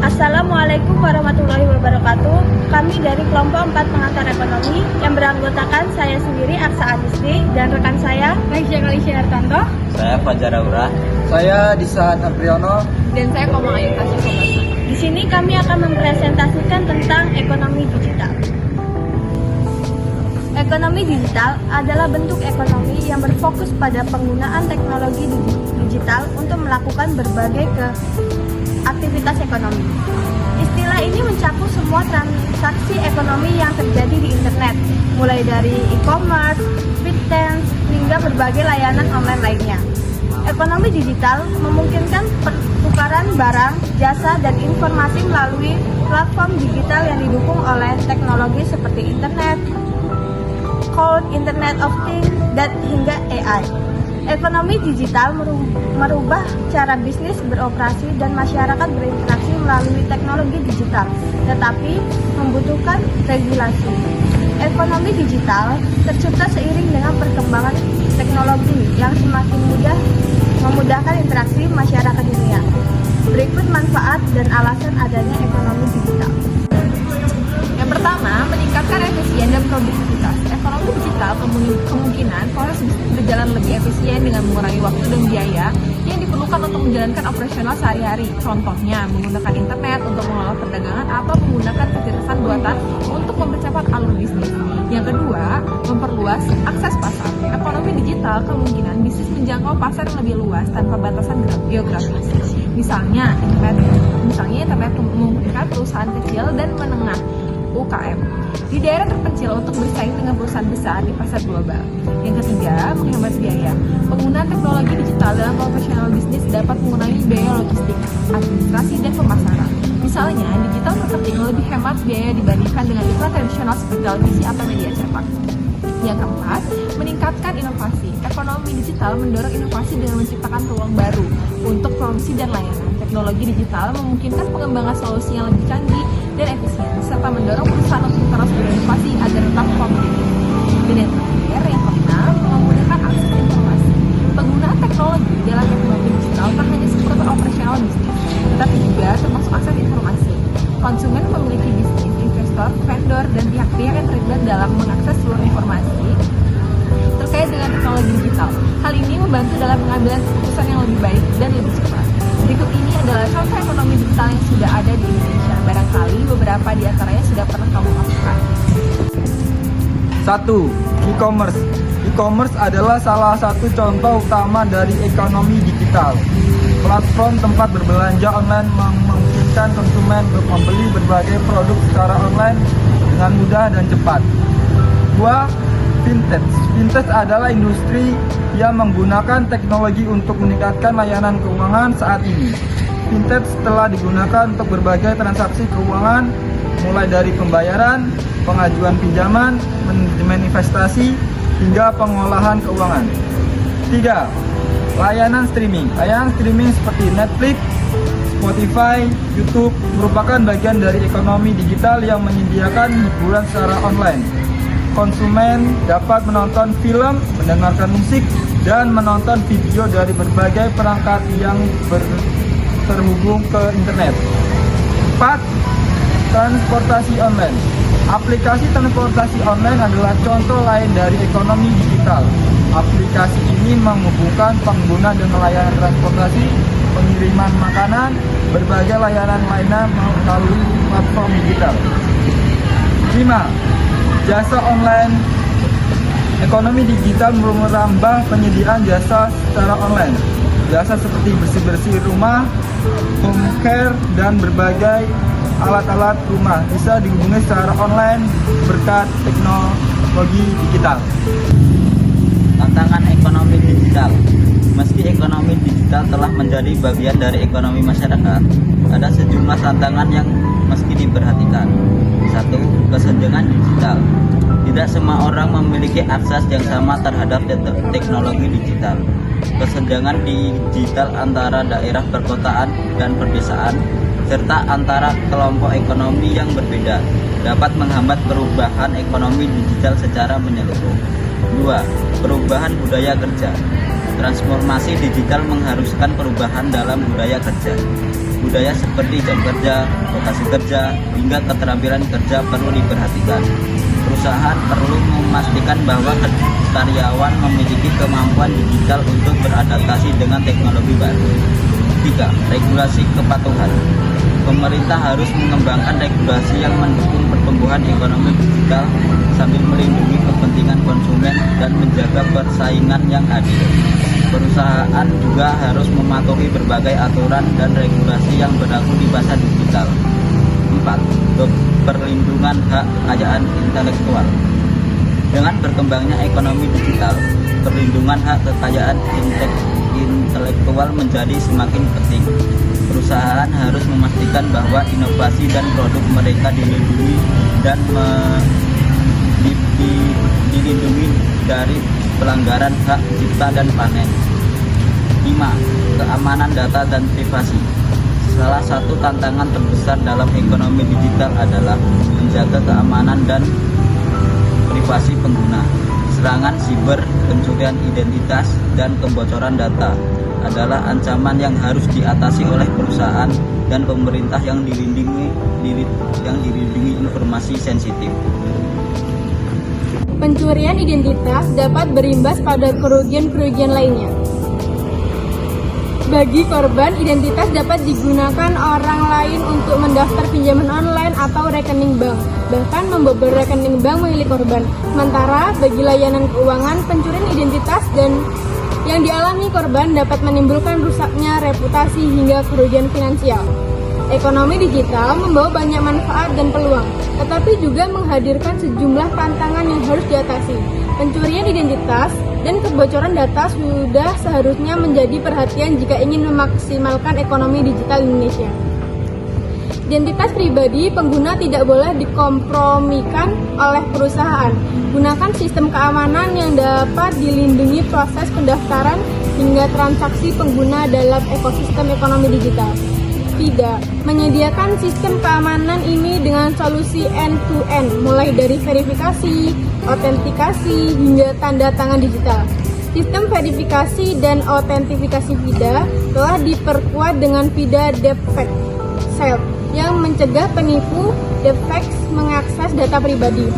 Assalamualaikum warahmatullahi wabarakatuh. Kami dari kelompok 4 pengantar ekonomi yang beranggotakan saya sendiri Aksa Anisti dan rekan saya Aisyah Kalisya Hartanto. Saya Fajar Aura. Saya Disahat Apriyono. Dan saya Komang Ayu Tasya. Di sini kami akan mempresentasikan tentang ekonomi digital. Ekonomi digital adalah bentuk ekonomi yang berfokus pada penggunaan teknologi digital untuk melakukan berbagai aktivitas ekonomi. Istilah ini mencakup semua transaksi ekonomi yang terjadi di internet, mulai dari e-commerce, fintech, hingga berbagai layanan online lainnya. Ekonomi digital memungkinkan pertukaran barang, jasa, dan informasi melalui platform digital yang didukung oleh teknologi seperti internet, cloud, Internet of Things, dan hingga AI. Ekonomi digital merubah cara bisnis beroperasi dan masyarakat berinteraksi melalui teknologi digital, tetapi membutuhkan regulasi. Ekonomi digital tercipta seiring dengan perkembangan teknologi yang semakin memudahkan interaksi masyarakat dunia. Berikut manfaat dan alasan adanya ekonomi digital. Yang pertama, meningkatkan efisien dan produktivitas. Ekonomi digital kemungkinan proses bisnis berjalan lebih efisien dengan mengurangi waktu dan biaya yang diperlukan untuk menjalankan operasional sehari-hari. Contohnya, menggunakan internet untuk mengelola perdagangan atau menggunakan kecerdasan buatan untuk mempercepat alur bisnis. Yang kedua, memperluas akses pasar. Ekonomi digital kemungkinan bisnis menjangkau pasar yang lebih luas tanpa batasan geografis. Misalnya internet memungkinkan perusahaan kecil dan menengah UKM di daerah terpencil untuk bersaing dengan perusahaan besar di pasar global. Yang ketiga, menghemat biaya. Penggunaan teknologi digital dalam profesional bisnis dapat mengurangi biaya logistik, administrasi, dan pemasaran. Misalnya, digital marketing lebih hemat biaya dibandingkan dengan iklan tradisional seperti televisi atau media cetak. Yang keempat, meningkatkan inovasi. Ekonomi digital mendorong inovasi dengan menciptakan peluang baru untuk promosi dan layanan. Teknologi digital memungkinkan pengembangan solusi yang lebih canggih dan efisien, serta mendorong perusahaan untuk terus berinovasi agar tetap kompetitif. Dan yang terakhir, yang keenam, memudahkan akses informasi. Penggunaan teknologi dalam ekonomi digital tak hanya seputar operasional bisnis, tetapi juga termasuk akses informasi. Konsumen memiliki bisnis, investor, vendor, dan pihak-pihak yang terlibat dalam mengakses seluruh informasi terkait dengan teknologi digital. Hal ini membantu dalam pengambilan keputusan yang lebih baik dan lebih cepat. Berikut ini adalah contoh ekonomi digital yang sudah ada di Indonesia. Barangkali beberapa di antaranya sudah pernah kamu lakukan. 1. E-commerce. E-commerce adalah salah satu contoh utama dari ekonomi digital. Platform tempat berbelanja online memungkinkan konsumen membeli berbagai produk secara online dengan mudah dan cepat. 2. Fintech. Fintech adalah industri yang menggunakan teknologi untuk meningkatkan layanan keuangan saat ini. Fintech telah digunakan untuk berbagai transaksi keuangan, mulai dari pembayaran, pengajuan pinjaman, manajemen investasi, hingga pengolahan keuangan. 3. Layanan streaming. Layanan streaming seperti Netflix, Spotify, YouTube merupakan bagian dari ekonomi digital yang menyediakan hiburan secara online. Konsumen dapat menonton film, mendengarkan musik, dan menonton video dari berbagai perangkat yang terhubung ke internet. 4. Transportasi online. Aplikasi transportasi online adalah contoh lain dari ekonomi digital. Aplikasi ini menghubungkan pengguna dengan layanan transportasi, pengiriman makanan, berbagai layanan lainnya melalui platform digital. 5. Jasa online. Ekonomi digital merambah penyediaan jasa secara online. Jasa seperti bersih-bersih rumah, home care, dan berbagai alat-alat rumah bisa dihubungi secara online berkat teknologi digital. Tantangan ekonomi digital. Meski ekonomi digital telah menjadi bagian dari ekonomi masyarakat, ada sejumlah tantangan yang mesti diperhatikan. 1. Kesenjangan digital. Tidak semua orang memiliki akses yang sama terhadap teknologi digital. Kesenjangan digital antara daerah perkotaan dan pedesaan, serta antara kelompok ekonomi yang berbeda, dapat menghambat perubahan ekonomi digital secara menyeluruh. 2. Perubahan budaya kerja. Transformasi digital mengharuskan perubahan dalam budaya kerja. budaya seperti jam kerja, lokasi kerja, hingga keterampilan kerja perlu diperhatikan. Perusahaan perlu memastikan bahwa karyawan memiliki kemampuan digital untuk beradaptasi dengan teknologi baru. 3. Regulasi kepatuhan. Pemerintah harus mengembangkan regulasi yang mendukung pertumbuhan ekonomi digital sambil melindungi kepentingan konsumen dan menjaga persaingan yang adil. Perusahaan juga harus mematuhi berbagai aturan dan regulasi yang berlaku di pasar digital. 4. Perlindungan hak kekayaan intelektual. Dengan berkembangnya ekonomi digital, perlindungan hak kekayaan intelektual menjadi semakin penting. Perusahaan harus memastikan bahwa inovasi dan produk mereka dilindungi dan dilindungi dari pelanggaran hak cipta dan paten. 5. Keamanan data dan privasi. Salah satu tantangan terbesar dalam ekonomi digital adalah menjaga keamanan dan privasi pengguna. Serangan siber, pencurian identitas, dan kebocoran data adalah ancaman yang harus diatasi oleh perusahaan dan pemerintah yang dilindungi informasi sensitif. Pencurian identitas dapat berimbas pada kerugian-kerugian lainnya. Bagi korban, identitas dapat digunakan orang lain untuk mendaftar pinjaman online atau rekening bank, bahkan membobol rekening bank milik korban. Sementara bagi layanan keuangan, pencurian identitas dan yang dialami korban dapat menimbulkan rusaknya reputasi hingga kerugian finansial. Ekonomi digital membawa banyak manfaat dan peluang, tetapi juga menghadirkan sejumlah tantangan yang harus diatasi. Pencurian identitas dan kebocoran data sudah seharusnya menjadi perhatian jika ingin memaksimalkan ekonomi digital Indonesia. Identitas pribadi pengguna tidak boleh dikompromikan oleh perusahaan. Gunakan sistem keamanan yang dapat dilindungi proses pendaftaran hingga transaksi pengguna dalam ekosistem ekonomi digital. Tidak, menyediakan sistem keamanan ini dengan solusi end-to-end, mulai dari verifikasi, autentikasi, hingga tanda tangan digital. Sistem verifikasi dan autentifikasi FIDA telah diperkuat dengan FIDA Defect Shield yang mencegah penipu defect mengakses data pribadi.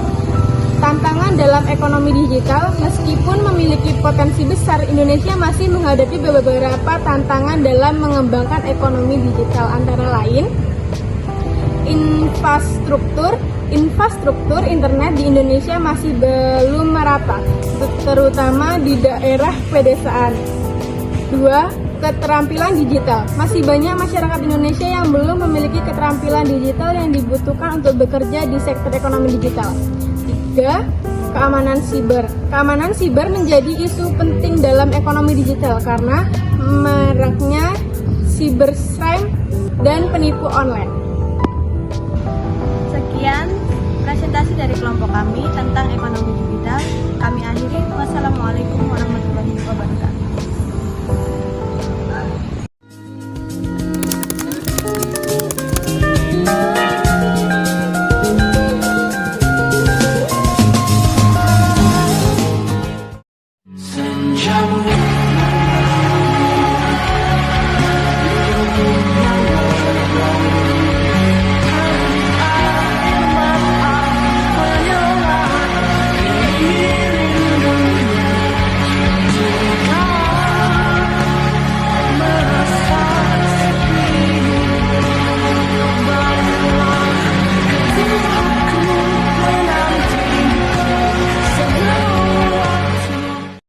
Tantangan dalam ekonomi digital, meskipun memiliki potensi besar, Indonesia masih menghadapi beberapa tantangan dalam mengembangkan ekonomi digital, antara lain infrastruktur internet di Indonesia masih belum merata, terutama di daerah pedesaan. 2. Keterampilan digital. Masih banyak masyarakat Indonesia yang belum memiliki keterampilan digital yang dibutuhkan untuk bekerja di sektor ekonomi digital. 3. Keamanan siber. Keamanan siber menjadi isu penting dalam ekonomi digital karena maraknya cybercrime dan penipu online. Sekian presentasi dari kelompok kami tentang ekonomi digital. Kami akhiri. Wassalamualaikum warahmatullahi wabarakatuh.